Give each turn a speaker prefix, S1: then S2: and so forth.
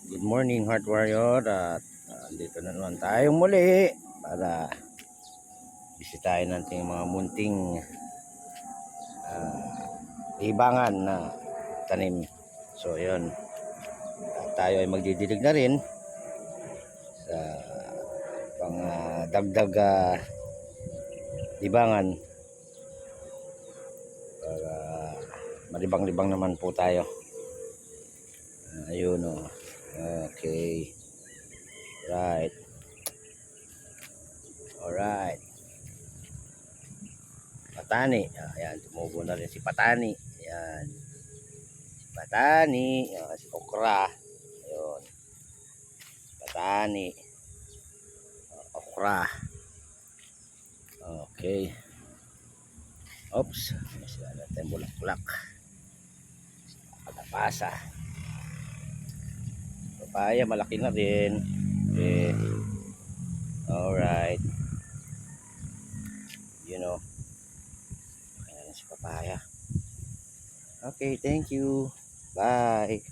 S1: Good morning, Heart Warrior. At dito na naman tayong muli para bisitahin natin mga munting libangan na tanim. So, yun. Tayo ay magdidilig na rin sa pang dagdag libangan para malibang-libang naman po tayo. Ayun o. Okay. Right. Alright. Patani. Ayan, tumubo na rin si Patani. Ayan. Si Patani. Si Okra. Ayun. Patani. Okra. Okay. Oops. Masila natin bulak-bulak. Pagkapasa. Papaya, malaki na rin. Okay. Alright. You know. Ayan si papaya. Okay, thank you. Bye.